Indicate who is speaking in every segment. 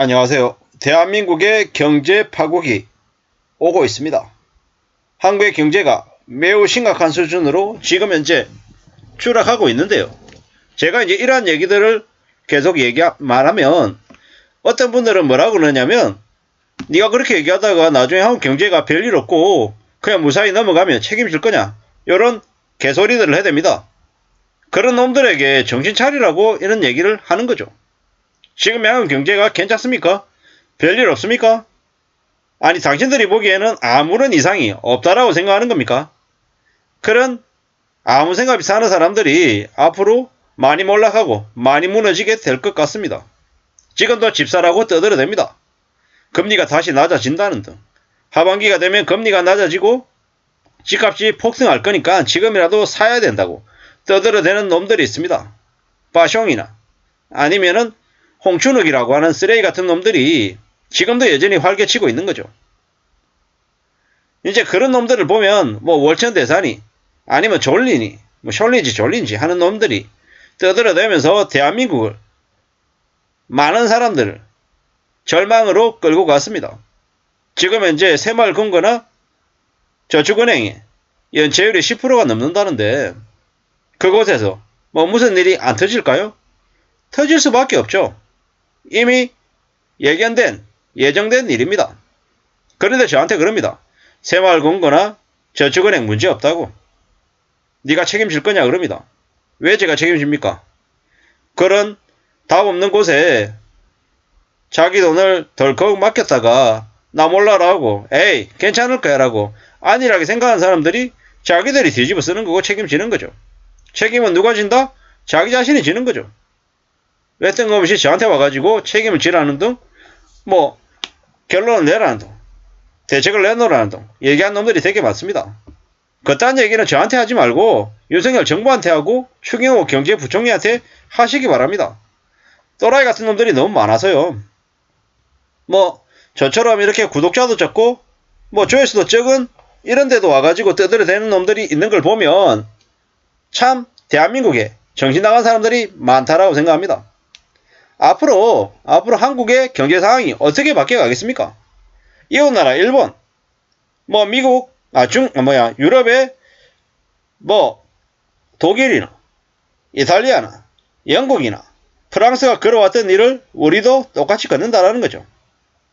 Speaker 1: 안녕하세요. 대한민국의 경제 파국이 오고 있습니다. 한국의 경제가 매우 심각한 수준으로 지금 현재 추락하고 있는데요. 제가 이제 이러한 얘기들을 계속 말하면 어떤 분들은 뭐라고 그러냐면 네가 그렇게 얘기하다가 나중에 한국 경제가 별일 없고 그냥 무사히 넘어가면 책임질 거냐, 이런 개소리들을 해댑니다. 그런 놈들에게 정신 차리라고 이런 얘기를 하는 거죠. 지금 한국 경제가 괜찮습니까? 별일 없습니까? 아니, 당신들이 보기에는 아무런 이상이 없다라고 생각하는 겁니까? 그런 아무 생각 없이 사는 사람들이 앞으로 많이 몰락하고 많이 무너지게 될 것 같습니다. 지금도 집사라고 떠들어댑니다. 금리가 다시 낮아진다는 등. 하반기가 되면 금리가 낮아지고 집값이 폭등할 거니까 지금이라도 사야 된다고 떠들어대는 놈들이 있습니다. 빠숑이나 아니면은 홍춘욱이라고 하는 쓰레기 같은 놈들이 지금도 여전히 활개치고 있는 거죠. 이제 그런 놈들을 보면 월천대산이 아니면 졸리니 졸린지 하는 놈들이 떠들어대면서 대한민국을 많은 사람들을 절망으로 끌고 갔습니다. 지금 현재 새마을금고나 저축은행에 연체율이 10%가 넘는다는데 그곳에서 무슨 일이 안 터질까요? 터질 수밖에 없죠. 이미 예정된 일입니다. 그런데 저한테 그럽니다. 새마을금고나 저축은행 문제없다고. 네가 책임질 거냐 그럽니다. 왜 제가 책임집니까? 그런 답 없는 곳에 자기 돈을 덜컥 맡겼다가 나 몰라라고 에이 괜찮을 거야 라고 안일하게 생각하는 사람들이 자기들이 뒤집어 쓰는 거고 책임지는 거죠. 책임은 누가 진다? 자기 자신이 지는 거죠. 왜 뜬금없이 저한테 와가지고 책임을 지라는 등 결론을 내라는 등 대책을 내놓으라는 등 얘기한 놈들이 되게 많습니다. 그딴 얘기는 저한테 하지 말고 윤석열 정부한테 하고 추경호 경제부총리한테 하시기 바랍니다. 또라이 같은 놈들이 너무 많아서요. 저처럼 이렇게 구독자도 적고 조회수도 적은 이런 데도 와가지고 떠들어대는 놈들이 있는 걸 보면 참 대한민국에 정신 나간 사람들이 많다라고 생각합니다. 앞으로 한국의 경제 상황이 어떻게 바뀌어가겠습니까? 이웃나라 일본, 미국, 유럽의 독일이나 이탈리아나 영국이나 프랑스가 걸어왔던 일을 우리도 똑같이 걷는다라는 거죠.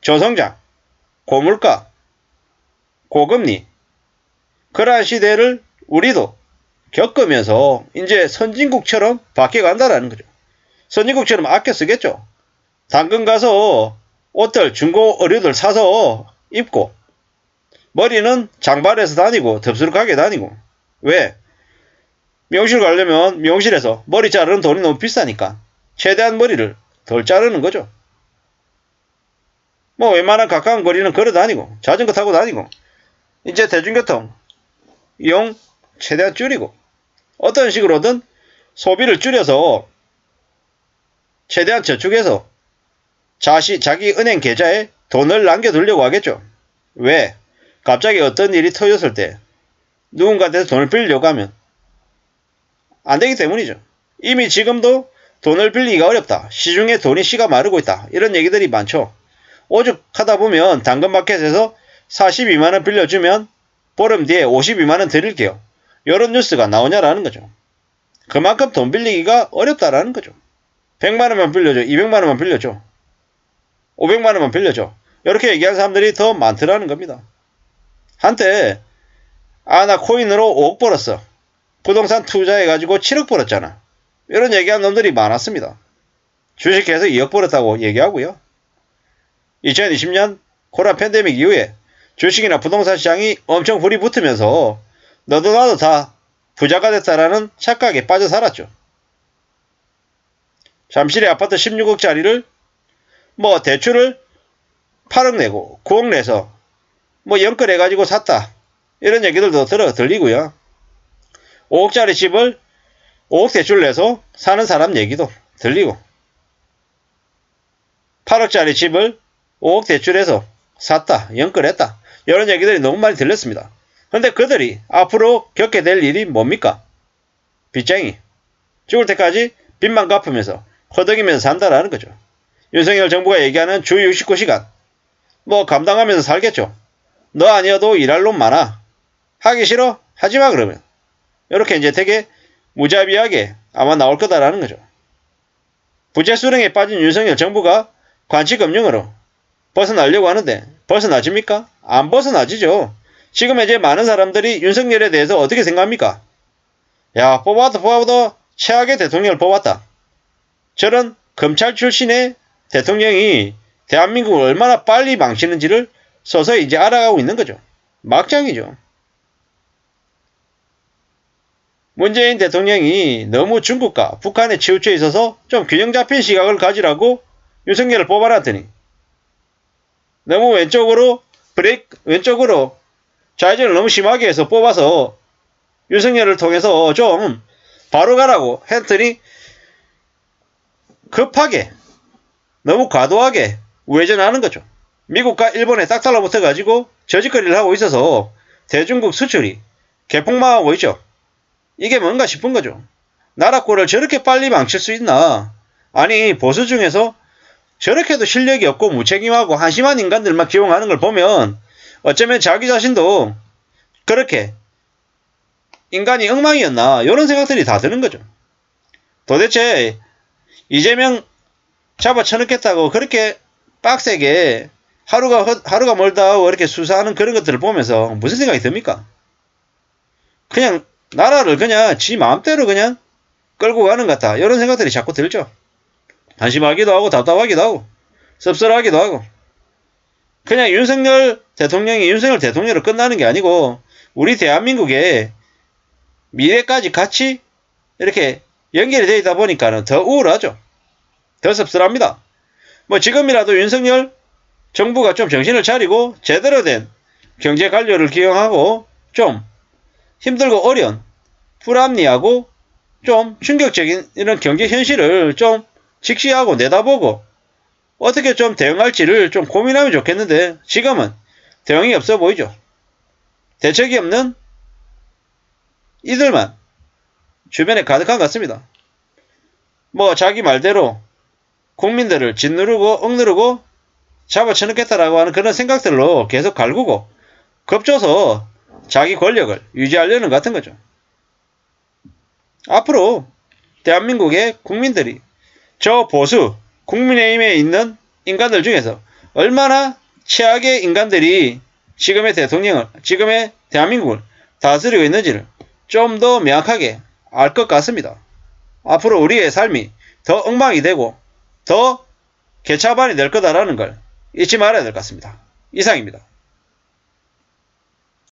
Speaker 1: 저성장, 고물가, 고금리, 그러한 시대를 우리도 겪으면서 이제 선진국처럼 바뀌어간다라는 거죠. 선진국처럼 아껴 쓰겠죠. 당근 가서 옷들, 중고 의류들 사서 입고 머리는 장발해서 다니고 덥수룩하게 다니고. 왜? 미용실 가려면 미용실에서 머리 자르는 돈이 너무 비싸니까 최대한 머리를 덜 자르는 거죠. 웬만한 가까운 거리는 걸어 다니고 자전거 타고 다니고 이제 대중교통 이용 최대한 줄이고 어떤 식으로든 소비를 줄여서 최대한 저축해서 자기 은행 계좌에 돈을 남겨두려고 하겠죠. 왜? 갑자기 어떤 일이 터졌을 때 누군가한테 돈을 빌리려고 하면 안 되기 때문이죠. 이미 지금도 돈을 빌리기가 어렵다. 시중에 돈이 씨가 마르고 있다. 이런 얘기들이 많죠. 오죽하다 보면 당근마켓에서 42만원 빌려주면 보름 뒤에 52만원 드릴게요. 이런 뉴스가 나오냐라는 거죠. 그만큼 돈 빌리기가 어렵다라는 거죠. 100만원만 빌려줘. 200만원만 빌려줘. 500만원만 빌려줘. 이렇게 얘기하는 사람들이 더 많더라는 겁니다. 한때 나 코인으로 5억 벌었어. 부동산 투자해가지고 7억 벌었잖아. 이런 얘기하는 놈들이 많았습니다. 주식해서 2억 벌었다고 얘기하고요. 2020년 코로나 팬데믹 이후에 주식이나 부동산 시장이 엄청 불이 붙으면서 너도 나도 다 부자가 됐다라는 착각에 빠져 살았죠. 잠실의 아파트 16억짜리를 대출을 8억 내고 9억 내서 연끌해가지고 샀다. 이런 얘기들도 들리고요. 5억짜리 집을 5억 대출 내서 사는 사람 얘기도 들리고 8억짜리 집을 5억 대출해서 샀다. 연끌했다. 이런 얘기들이 너무 많이 들렸습니다. 근데 그들이 앞으로 겪게 될 일이 뭡니까? 빚쟁이. 죽을 때까지 빚만 갚으면서 허덕이면서 산다라는 거죠. 윤석열 정부가 얘기하는 주 69시간. 뭐 감당하면서 살겠죠. 너 아니어도 일할 놈 많아. 하기 싫어? 하지마 그러면. 이렇게 이제 되게 무자비하게 아마 나올 거다라는 거죠. 부채 수렁에 빠진 윤석열 정부가 관치금융으로 벗어나려고 하는데 벗어나집니까? 안 벗어나지죠. 지금 이제 많은 사람들이 윤석열에 대해서 어떻게 생각합니까? 야, 뽑아도 최악의 대통령을 뽑았다. 저런 검찰 출신의 대통령이 대한민국을 얼마나 빨리 망치는지를 서서히 이제 알아가고 있는 거죠. 막장이죠. 문재인 대통령이 너무 중국과 북한에 치우쳐 있어서 좀 균형 잡힌 시각을 가지라고 윤석열을 뽑아놨더니 너무 왼쪽으로 좌회전을 너무 심하게 해서 뽑아서 윤석열을 통해서 좀 바로 가라고 했더니 급하게 너무 과도하게 우회전하는 거죠. 미국과 일본에 딱 달라붙어가지고 저짓거리를 하고 있어서 대중국 수출이 개폭망하고 있죠. 이게 뭔가 싶은 거죠. 나라 꼴을 저렇게 빨리 망칠 수 있나. 아니 보수 중에서 저렇게도 실력이 없고 무책임하고 한심한 인간들만 기용하는 걸 보면 어쩌면 자기 자신도 그렇게 인간이 엉망이었나 이런 생각들이 다 드는 거죠. 도대체 이재명 잡아쳐넣겠다고 그렇게 빡세게 하루가 멀다 하고 이렇게 수사하는 그런 것들을 보면서 무슨 생각이 듭니까? 그냥 나라를 그냥 지 마음대로 그냥 끌고 가는 것 같다. 이런 생각들이 자꾸 들죠. 한심하기도 하고 답답하기도 하고 씁쓸하기도 하고 그냥 윤석열 대통령으로 끝나는 게 아니고 우리 대한민국의 미래까지 같이 이렇게 연결이 되어 있다 보니까는 더 우울하죠. 더 씁쓸합니다. 뭐 지금이라도 윤석열 정부가 좀 정신을 차리고 제대로 된 경제 관료를 기용하고 좀 힘들고 어려운 불합리하고 좀 충격적인 이런 경제 현실을 좀 직시하고 내다보고 어떻게 좀 대응할지를 좀 고민하면 좋겠는데 지금은 대응이 없어 보이죠. 대책이 없는 이들만 주변에 가득한 것 같습니다. 뭐 자기 말대로 국민들을 짓누르고 억누르고 잡아쳐넣겠다라고 하는 그런 생각들로 계속 갈구고 겁줘서 자기 권력을 유지하려는 것 같은 거죠. 앞으로 대한민국의 국민들이 저 보수 국민의힘에 있는 인간들 중에서 얼마나 최악의 인간들이 지금의 대한민국을 다스리고 있는지를 좀 더 명확하게 알 것 같습니다. 앞으로 우리의 삶이 더 엉망이 되고 더 개차반이 될 거다라는 걸 잊지 말아야 될 것 같습니다. 이상입니다.